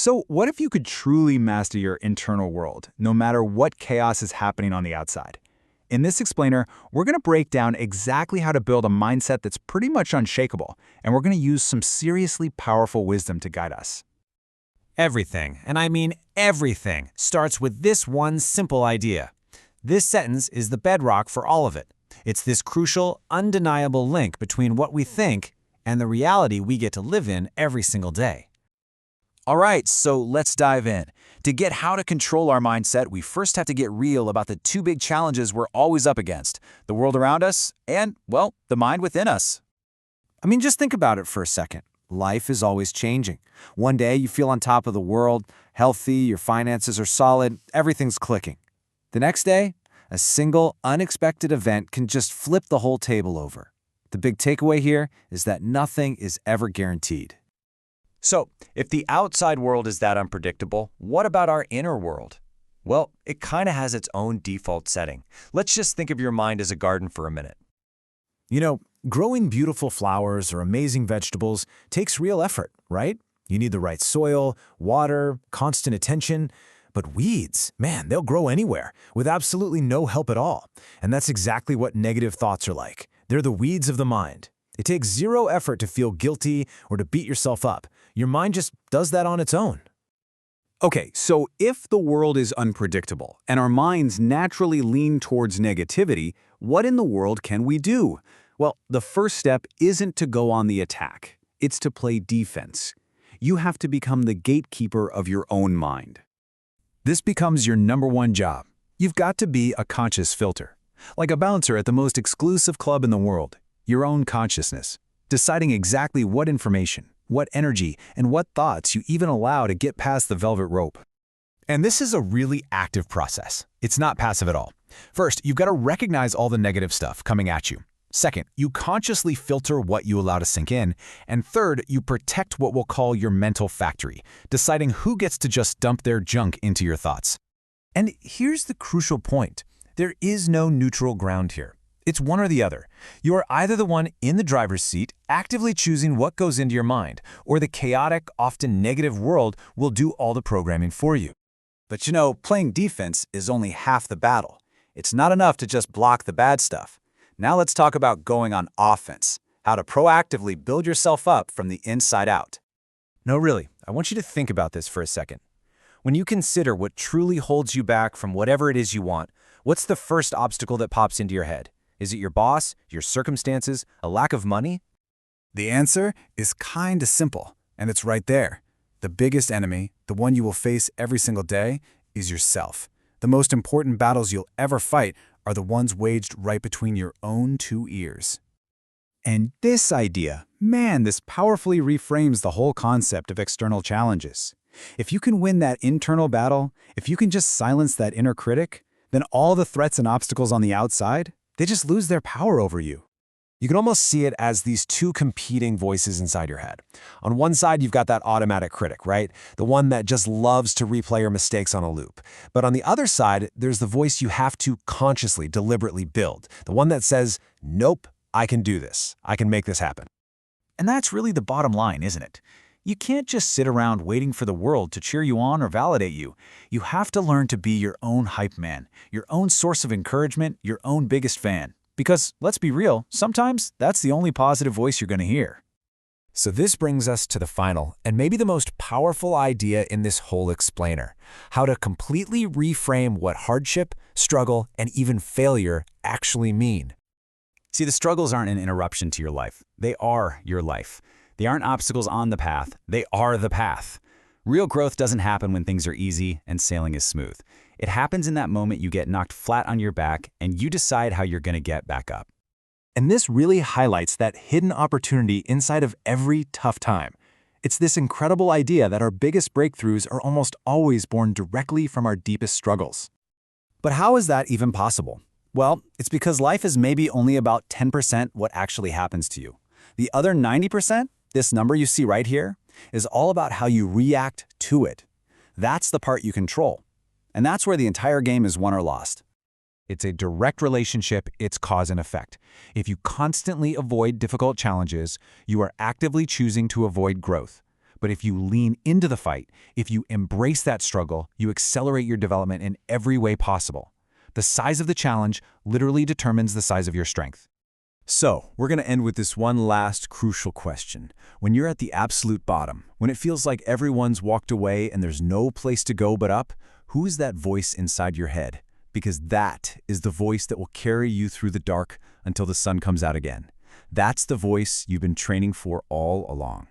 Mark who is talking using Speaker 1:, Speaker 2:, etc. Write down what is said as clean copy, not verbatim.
Speaker 1: So what if you could truly master your internal world, no matter what chaos is happening on the outside? In this explainer, we're going to break down exactly how to build a mindset that's pretty much unshakable, and we're going to use some seriously powerful wisdom to guide us.
Speaker 2: Everything, and I mean everything, starts with this one simple idea. This sentence is the bedrock for all of it. It's this crucial, undeniable link between what we think and the reality we get to live in every single day.
Speaker 1: All right, so let's dive in. To get how to control our mindset, we first have to get real about the two big challenges we're always up against: the world around us and, well, the mind within us.
Speaker 2: I mean, just think about it for a second. Life is always changing. One day you feel on top of the world, healthy, your finances are solid, everything's clicking. The next day, a single, unexpected event can just flip the whole table over. The big takeaway here is that nothing is ever guaranteed.
Speaker 3: So, if the outside world is that unpredictable, what about our inner world? Well, it kind of has its own default setting. Let's just think of your mind as a garden for a minute.
Speaker 2: You know, growing beautiful flowers or amazing vegetables takes real effort, right? You need the right soil, water, constant attention. But weeds, man, they'll grow anywhere with absolutely no help at all. And that's exactly what negative thoughts are like. They're the weeds of the mind. It takes zero effort to feel guilty or to beat yourself up. Your mind just does that on its own.
Speaker 1: Okay, so if the world is unpredictable and our minds naturally lean towards negativity, what in the world can we do? Well, the first step isn't to go on the attack. It's to play defense. You have to become the gatekeeper of your own mind. This becomes your number one job. You've got to be a conscious filter, like a bouncer at the most exclusive club in the world, your own consciousness, deciding exactly what information, what energy, and what thoughts you even allow to get past the velvet rope.
Speaker 2: And this is a really active process. It's not passive at all. First, you've got to recognize all the negative stuff coming at you. Second, you consciously filter what you allow to sink in. And third, you protect what we'll call your mental factory, deciding who gets to just dump their junk into your thoughts. And here's the crucial point. There is no neutral ground here. It's one or the other. You are either the one in the driver's seat, actively choosing what goes into your mind, or the chaotic, often negative world will do all the programming for you.
Speaker 1: But you know, playing defense is only half the battle. It's not enough to just block the bad stuff. Now let's talk about going on offense, how to proactively build yourself up from the inside out.
Speaker 2: No, really, I want you to think about this for a second. When you consider what truly holds you back from whatever it is you want, what's the first obstacle that pops into your head? Is it your boss, your circumstances, a lack of money?
Speaker 1: The answer is kinda simple, and it's right there. The biggest enemy, the one you will face every single day, is yourself. The most important battles you'll ever fight are the ones waged right between your own two ears. And this idea, man, this powerfully reframes the whole concept of external challenges. If you can win that internal battle, if you can just silence that inner critic, then all the threats and obstacles on the outside, they just lose their power over you.
Speaker 2: You can almost see it as these two competing voices inside your head. On one side, you've got that automatic critic, right? The one that just loves to replay your mistakes on a loop. But on the other side, there's the voice you have to consciously, deliberately build. The one that says, nope, I can do this. I can make this happen.
Speaker 1: And that's really the bottom line, isn't it? You can't just sit around waiting for the world to cheer you on or validate you. You have to learn to be your own hype man, your own source of encouragement, your own biggest fan. Because, let's be real, sometimes that's the only positive voice you're going to hear.
Speaker 2: So this brings us to the final, and maybe the most powerful idea in this whole explainer: how to completely reframe what hardship, struggle, and even failure actually mean.
Speaker 1: See, the struggles aren't an interruption to your life. They are your life. They aren't obstacles on the path. They are the path. Real growth doesn't happen when things are easy and sailing is smooth. It happens in that moment you get knocked flat on your back and you decide how you're going to get back up.
Speaker 2: And this really highlights that hidden opportunity inside of every tough time. It's this incredible idea that our biggest breakthroughs are almost always born directly from our deepest struggles.
Speaker 1: But how is that even possible? Well, it's because life is maybe only about 10% what actually happens to you. The other 90%, this number you see right here, is all about how you react to it. That's the part you control. And that's where the entire game is won or lost.
Speaker 2: It's a direct relationship, it's cause and effect. If you constantly avoid difficult challenges, you are actively choosing to avoid growth. But if you lean into the fight, if you embrace that struggle, you accelerate your development in every way possible. The size of the challenge literally determines the size of your strength.
Speaker 1: So, we're going to end with this one last crucial question. When you're at the absolute bottom, when it feels like everyone's walked away and there's no place to go but up, who is that voice inside your head? Because that is the voice that will carry you through the dark until the sun comes out again. That's the voice you've been training for all along.